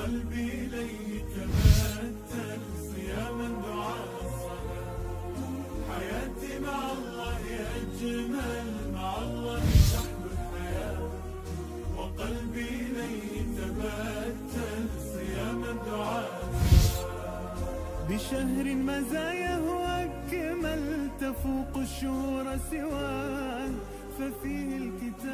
قلبي إليك تبتل صياما دعاء الصلاة حياتي مع الله أجمل مع الله تحلو الحياة وقلبي إليه تبتل صياما دعاء الصلاة بشهر مزاياه أكمل تفوق الشهور سواه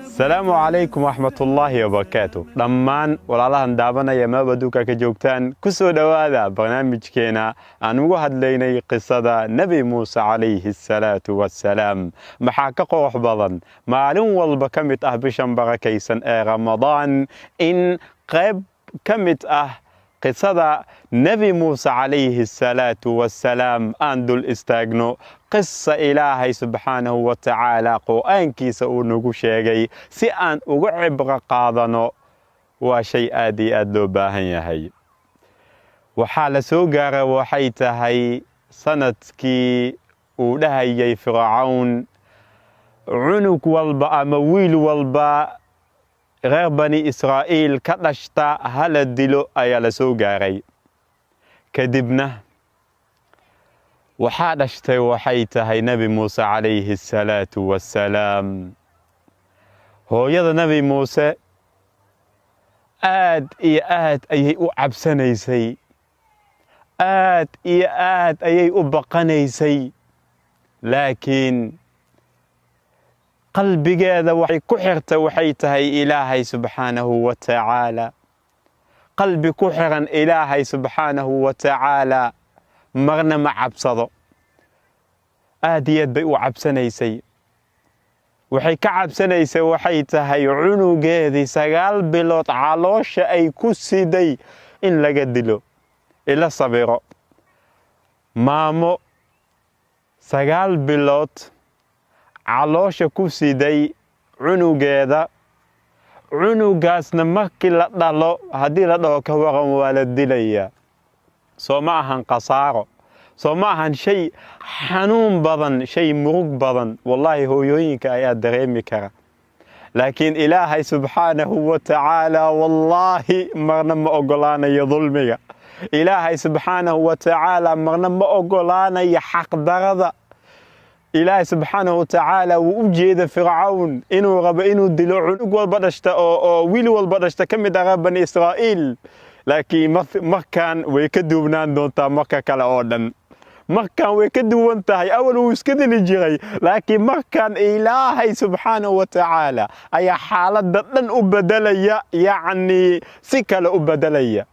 السلام عليكم ورحمة الله وبركاته دمان walaalahan daabanaya maabaduka ka joogtaan ku soo dhawaada barnaamijkeena aan ugu hadlaynay qisada Nabi Muuse alayhi salatu wassalaam maxaa ka qoox badan maalin walba kamid ah bishan barakaysan ee Ramadaan in qayb kamid ah qisada Nabi Muuse alayhi salatu wassalaam aan dul istaagno قصة إلهي سبحانه وتعالى قرآن كيسا ونقو شيغي سي أن ugu عبر قادنو وشيء آدي أدلو باهن يهي وحال سوغار وحيتهي سندكي ولهي فرعون عنق والبا مويل والبا غير بني إسرائيل كدشتا هل الدلو أيال سوغاري كدبنا وحادشتي وحيتهي نبي موسى عليه الصلاة والسلام هو يدا نبي موسى آد أيهي أعبسنيسي آد أيهي أبقنيسي لكن قلبي هذا وحي كحرت وحيتهي إلهي سبحانه وتعالى قلبي كحرا إلهي سبحانه وتعالى marna ma cabsado aadiyad bay u cabsanaysay waxay ka cabsanaysay waxay tahay cunugeedii 9 bilood caloosha ay ku siday in laga dilo ila sabiro maamo 9 bilood caloosha ku siday cunugeeda cunugaasna markii la dhalo hadii la dhaho ka waran waa la dilaya سوماهن قصارو سوماهن شيء حنون بدن شيء مرق بدن والله هو يوينك آيات دريمي كرا لكن إلهي سبحانه وتعالى والله مرنا ما أقولانا يظلمي إلهي سبحانه وتعالى مرنا ما أقولانا يحق درضا إلهي سبحانه وتعالى وأجيد فرعون إنو غب إنو دلوعون أقوال بدشتا ويلو والبدشتا كم دغاب بني إسرائيل لكن مكان ويكدوبنان دونتا مكة كلا أودن مكان ويكدوبنتهي أول ويسكدني جري لكن مكان إلهي سبحانه وتعالى أي حالة دلن أبدليا يعني سكال أبدليا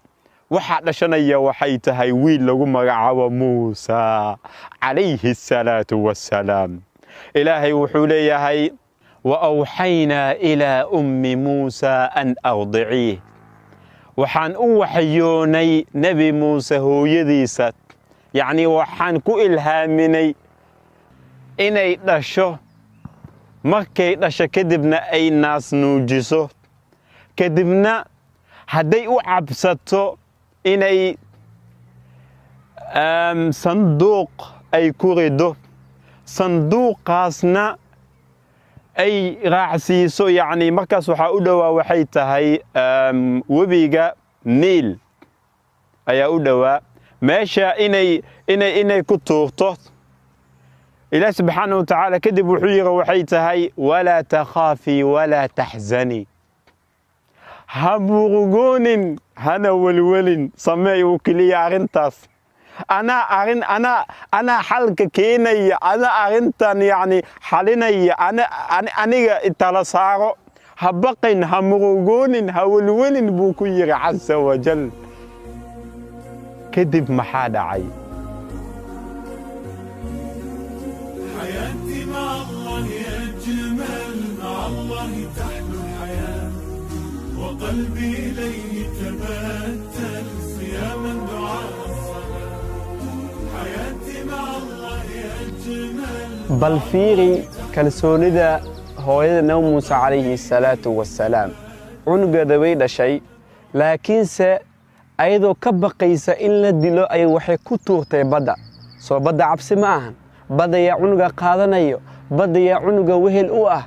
وحد شنيا وحيتهي ويل لغو مغعو موسى عليه الصلاة والسلام إلهي وحوليهي وأوحينا إلى أم موسى أن أرضعيه waxaan u waxyoonay nabi Muuse hooyadiisa yani waxaan ku ilhaaminay inay dhasho markay dhasho kadibna ay naas nuujiso kadibna haday u cabsato inay sanduuq ay ku rido sanduuqaasna أي راعسيسو يعني مركز وحا أدوا وحيتهي وبيغا نيل أي أدوا ماشا إني كتورتو إله سبحانه وتعالى كدب وحيرا وحيتهي ولا تخافي ولا تحزني همورغون هنا والولين سمعي وكلي عرنتاس أنا حلقة كيني أنا أرنتان يعني حاليني أنا إتلاسارو هبقين همروغون هولولين بوكير عز وجل كذب محادة عي حياتي مع الله أجمل مع الله تحلو الحياة وقلبي إليه تبتل صياما دعاء الصلاة حياتي مع الله أجمل bal fiiri kalsoonida hooyada nabi muuse calayhi salaatu wassalaam cunugeeda way dhashay laakiinse ayadoo ka baqaysa in la dilo ay waxay ku tuurtay badda soo badda cabsi ma ahan badda yaa cunuga qaadanayo badda yaa cunuga wehel u ah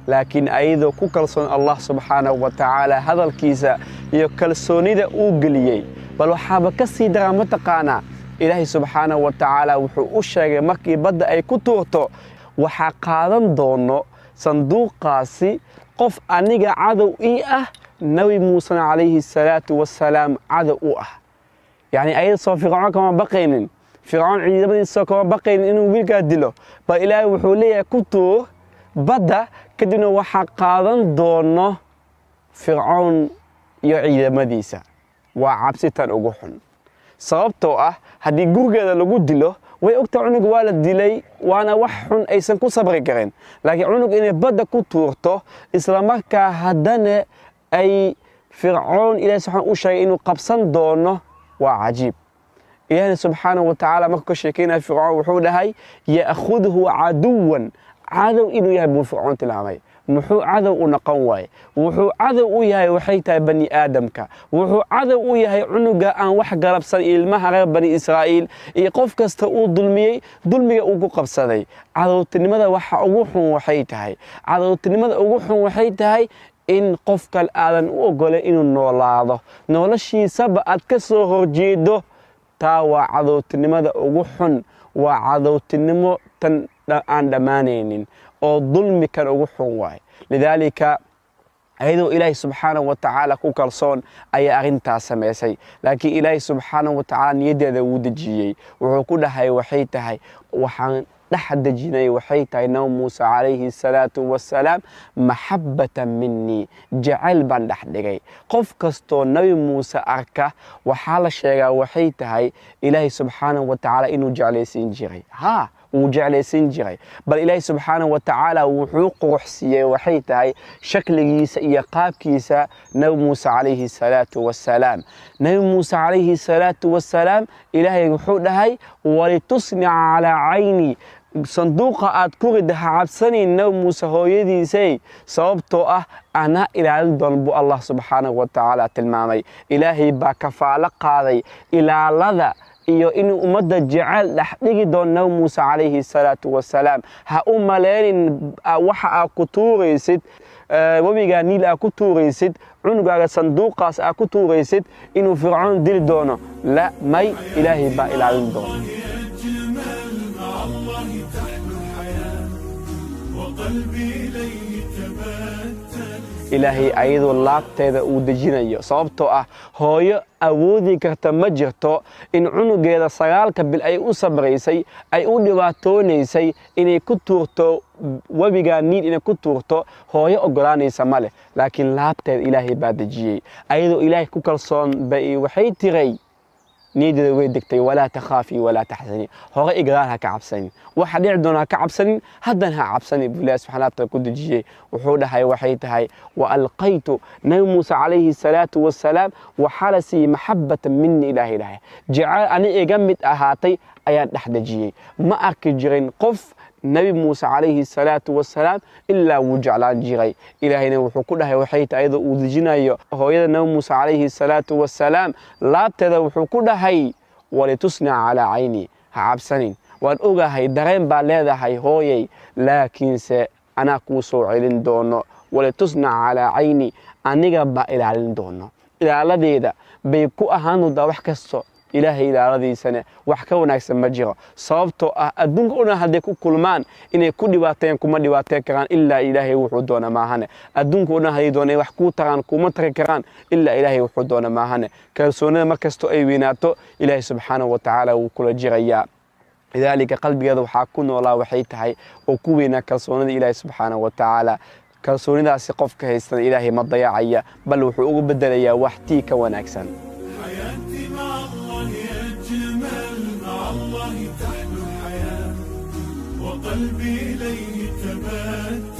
laakiin ayadoo ku kalsoon allah subxaanahu wa tacaala hadalkiisa iyo kalsoonida uu geliyey bal waxaaba ka sii daraa mataqaanaa ilaahay subxaanahu wa tacaala wuxuu u sheegay markii badda ay ku tuurto waxaa qaadan doono sanduuqaasi qof aniga cadow ii ah nabi muusena calayhi salaatu wassalaam cadow u ah yacni ayada soo fircoon kama baqaynin fircoon ciidamadiisa kama baqaynin inuu wiilkaa dilo bal ilaahay wuxuu leeyahay ku tuur badda kadibna waxaa qaadan doono fircoon iyo ciidamadiisa waa cabsi tan ugu xun sababtoo ah haddii gurigeeda lagu dilo way ogtaa cunug waa la dilay waana wax xun aysan ku sabri karin laakiin cunug inay badda ku tuurto isla markaa haddana ay fircoon ilaahay subxaana u sheegay inuu qabsan doono waa cajiib ilaahna subxaanahu wa tacaala markuu ka sheekeynaya fircoon wuxuu dhahay ya'khuduhu caduwan cadow inuu yahay buu fircoon tilmaamay muxuu cadow u noqon waaye wuxuu cadow u yahay waxay tahay bani aadamka wuxuu cadow u yahay cunuga aan wax galabsan ilmaha reer bani israa'iil iyo qof kasta uu dulmiyey dulmiga uu ku qabsaday cadowtinimada waxa ugu xun waxay tahay cadowtinimada ugu xun waxay tahay in qofkan aadan u ogolay inuu noolaado noloshiisaba aad ka soo horjeedo taa waa cadowtinimada ugu xun waa cadowtinimo tan aan dhammaanaynin oo dulmi kan ugu xun waay lidaalika ayadoo ilaahay subxaanahu wa tacaala ku kalsoon ayaa arrintaas samaysay laakiin ilaahay subxaanahu wa tacaala niyaddeeda wuu dejiyey wuxuu ku dhahay waxay tahay waxaan dhex dejinay waxay tahay nabi muuse calayhi salaatu wassalaam maxabbatan minii jacayl baan dhex dhigay qof kastoo nabi muuse arka waxaa la sheegaa waxay tahay ilaahay subxaanahu wa tacaala inuu jeclaysiin jiray wuu jeclaysiin jiray bal ilaahay subxaanahu wa tacaala wuxuu quruxsiiyey waxay tahay shakligiisa iyo qaabkiisa nabi muuse calayhi salaatu wassalaam nabi muuse calayhi salaatu wassalaam ilaahay wuxuu dhahay walitusnica calaa cayni sanduuqa aad ku rida ha cabsanayn nabi muuse hooyadiisay sababtoo ah anaa ilaalin doon buu allah subxaanahu wa tacaala tilmaamay ilaahay baa kafaalo qaaday ilaalada iyo inuu ummadda jecel dhex dhigi doono nabi muuse calayhi salaatu wassalaam ha u malaynin waxa aad ku tuuraysid webigaa niil aad ku tuuraysid cunugaaga sanduuqaas aad ku tuuraysid inuu fircoon dili doono la may ilaahay baa ilaalin doono ilaahay ayadoo laabteeda uu dejinayo sababtoo ah hooyo awoodi karta ma jirto in cunugeeda 9 bil ay u sabraysay ay u dhibaatoonaysay inay ku tuurto webiga niil inay ku tuurto hooyo ogolaanaysa male laakiin laabteeda ilaahay baa dejiyey ayadoo ilaahay ku kalsoon bay waxay tiray نيدي ويدكتي ولا تخافي ولا تحزني هو إقرارها كعبسني واحد يعدونها كعبسني هدنها عبسني بالله سبحانه وتعالى كل جي وحودها هاي وحيتها هاي وألقيت نبي موسى عليه الصلاة والسلام وحالسي محبة مني إلهي إلهي جعل أني إجمد أهاتي أيات نحن جي ما أكجرين قف نبي موسى عليه الصلاة والسلام إلا وجعلان جيغي إلهينا وحكولها وحيت أيضا أوذجنا هو إذا نبي موسى عليه الصلاة والسلام لا تذا وحكولها هي ولتصنع على عيني عبسنين وأن أوغا درين بالذا هي هوي لكن أنا كوسو علين دونو ولتصنع على عيني أنيغا با إلى علين دونو إلى الذي إذا بيكو أهانو دا وحكسو إلهي إلى هذه سنة وحكونا يسمى جرا صابتو أدونكونا هديكو كلمان إني كل دباتين كم دباتين كران إلا إلهي وحدونا معهنا أدونكونا هيدونا وحكو تران كم تركران إلا إلهي وحدونا معهنا كرسونا مركزتو أي ويناتو إلهي سبحانه وتعالى وكل جريا لذلك قلبي هذا وحكون والله وحيتها وكوينا كرسونا إلهي سبحانه وتعالى كرسونا سقف كهيستن إلهي ما ضيعيا بل وحقوق بدليا وحتيك ونكسن قلبي إليه تبات